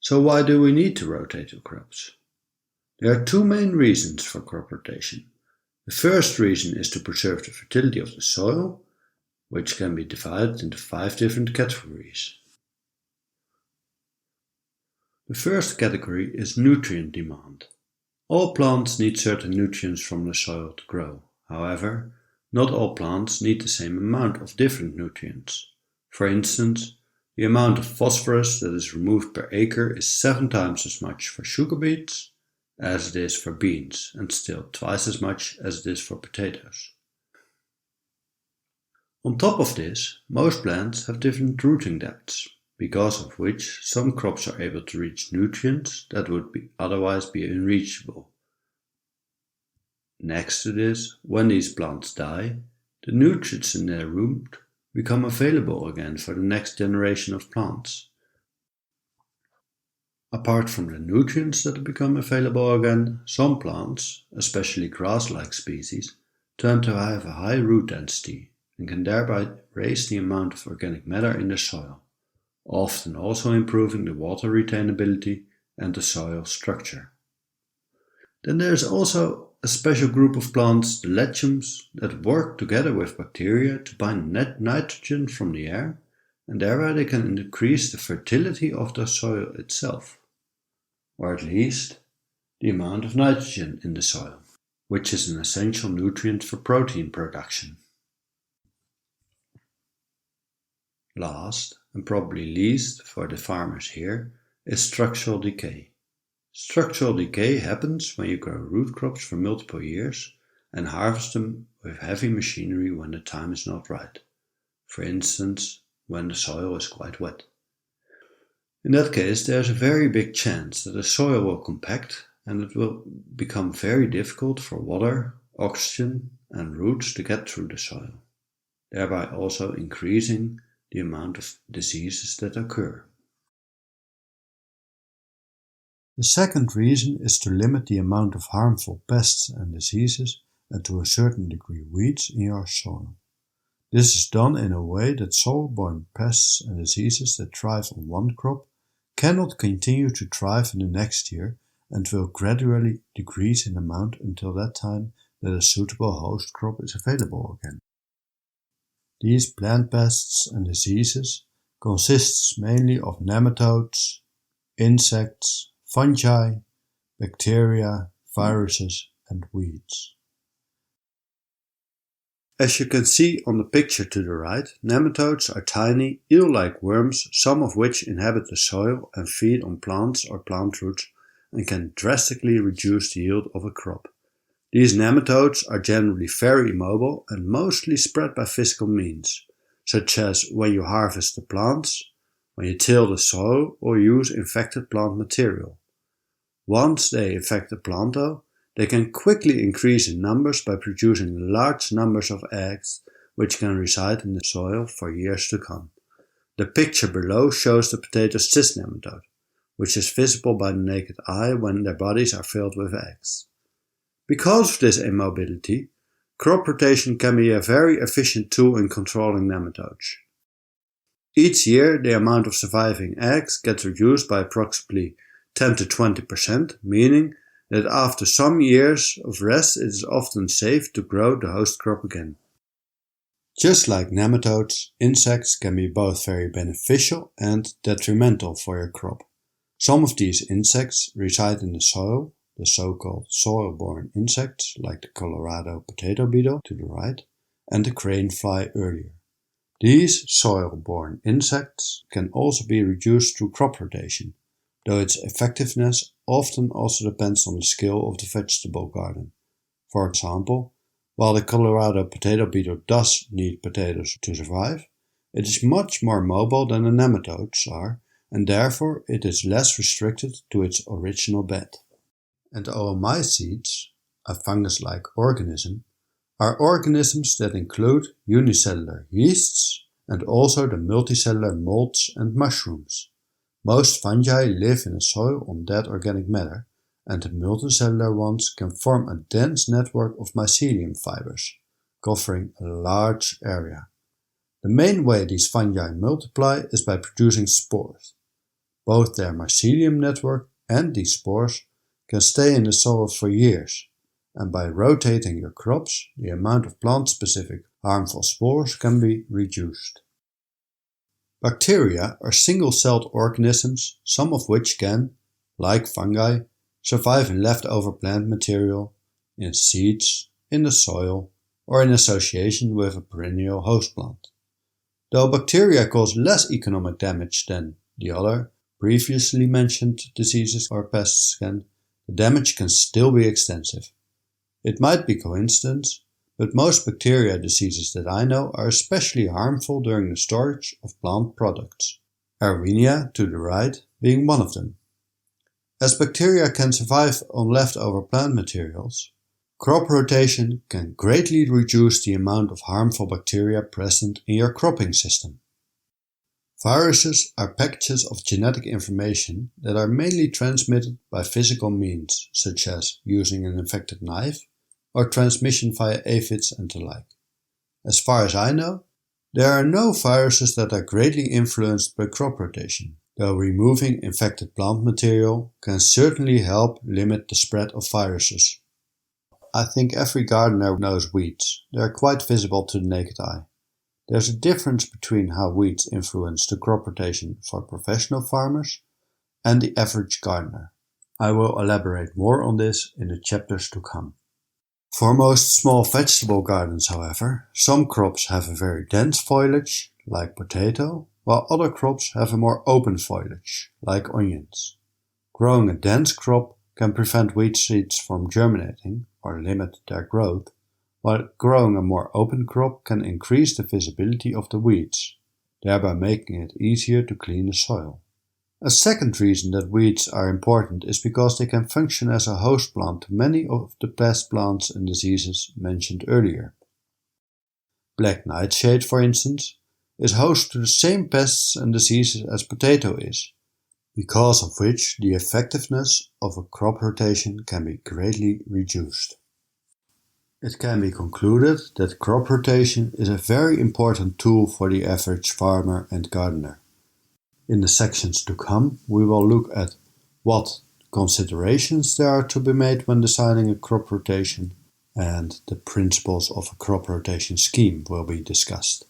So why do we need to rotate the crops? There are two main reasons for crop rotation. The first reason is to preserve the fertility of the soil, which can be divided into 5 different categories. The first category is nutrient demand. All plants need certain nutrients from the soil to grow. However, not all plants need the same amount of different nutrients. For instance, the amount of phosphorus that is removed per acre is 7 times as much for sugar beets as it is for beans, and still twice as much as it is for potatoes. On top of this, most plants have different rooting depths, because of which some crops are able to reach nutrients that would otherwise be unreachable. Next to this, when these plants die, the nutrients in their root become available again for the next generation of plants. Apart from the nutrients that become available again, some plants, especially grass-like species, tend to have a high root density and can thereby raise the amount of organic matter in the soil, often also improving the water retainability and the soil structure. Then there is also a special group of plants, the legumes, that work together with bacteria to bind nitrogen from the air, and thereby they can increase the fertility of the soil itself, or at least the amount of nitrogen in the soil, which is an essential nutrient for protein production. Last, and probably least for the farmers here, is structural decay. Structural decay happens when you grow root crops for multiple years and harvest them with heavy machinery when the time is not right. For instance, when the soil is quite wet. In that case, there is a very big chance that the soil will compact and it will become very difficult for water, oxygen and roots to get through the soil, thereby also increasing the amount of diseases that occur. The second reason is to limit the amount of harmful pests and diseases and to a certain degree weeds in your soil. This is done in a way that soil-borne pests and diseases that thrive on one crop cannot continue to thrive in the next year and will gradually decrease in amount until that time that a suitable host crop is available again. These plant pests and diseases consists mainly of nematodes, insects, fungi, bacteria, viruses and weeds. As you can see on the picture to the right, nematodes are tiny, eel-like worms, some of which inhabit the soil and feed on plants or plant roots and can drastically reduce the yield of a crop. These nematodes are generally very immobile and mostly spread by physical means, such as when you harvest the plants, when you till the soil or use infected plant material. Once they infect the plant though, they can quickly increase in numbers by producing large numbers of eggs which can reside in the soil for years to come. The picture below shows the potato cyst nematode, which is visible by the naked eye when their bodies are filled with eggs. Because of this immobility, crop rotation can be a very efficient tool in controlling nematodes. Each year, the amount of surviving eggs gets reduced by approximately 10 to 20%, meaning that after some years of rest it is often safe to grow the host crop again. Just like nematodes, insects can be both very beneficial and detrimental for your crop. Some of these insects reside in the soil, the so-called soil-borne insects like the Colorado potato beetle to the right and the crane fly earlier. These soil-borne insects can also be reduced through crop rotation, though its effectiveness often also depends on the skill of the vegetable garden. For example, while the Colorado potato beetle does need potatoes to survive, it is much more mobile than the nematodes are, and therefore it is less restricted to its original bed. And oomycetes, a fungus-like organism, are organisms that include unicellular yeasts and also the multicellular molds and mushrooms. Most fungi live in a soil on dead organic matter, and the multicellular ones can form a dense network of mycelium fibers, covering a large area. The main way these fungi multiply is by producing spores. Both their mycelium network and these spores can stay in the soil for years, and by rotating your crops, the amount of plant-specific harmful spores can be reduced. Bacteria are single-celled organisms, some of which can, like fungi, survive in leftover plant material, in seeds, in the soil, or in association with a perennial host plant. Though bacteria cause less economic damage than the other previously mentioned diseases or pests can, the damage can still be extensive. It might be coincidence, but most bacteria diseases that I know are especially harmful during the storage of plant products. Arwenia, to the right, being one of them. As bacteria can survive on leftover plant materials, crop rotation can greatly reduce the amount of harmful bacteria present in your cropping system. Viruses are packages of genetic information that are mainly transmitted by physical means, such as using an infected knife or transmission via aphids and the like. As far as I know, there are no viruses that are greatly influenced by crop rotation, though removing infected plant material can certainly help limit the spread of viruses. I think every gardener knows weeds. They are quite visible to the naked eye. There's a difference between how weeds influence the crop rotation for professional farmers and the average gardener. I will elaborate more on this in the chapters to come. For most small vegetable gardens, however, some crops have a very dense foliage, like potato, while other crops have a more open foliage, like onions. Growing a dense crop can prevent weed seeds from germinating or limit their growth, while growing a more open crop can increase the visibility of the weeds, thereby making it easier to clean the soil. A second reason that weeds are important is because they can function as a host plant to many of the pest plants and diseases mentioned earlier. Black nightshade, for instance, is host to the same pests and diseases as potato is, because of which the effectiveness of a crop rotation can be greatly reduced. It can be concluded that crop rotation is a very important tool for the average farmer and gardener. In the sections to come, we will look at what considerations there are to be made when designing a crop rotation, and the principles of a crop rotation scheme will be discussed.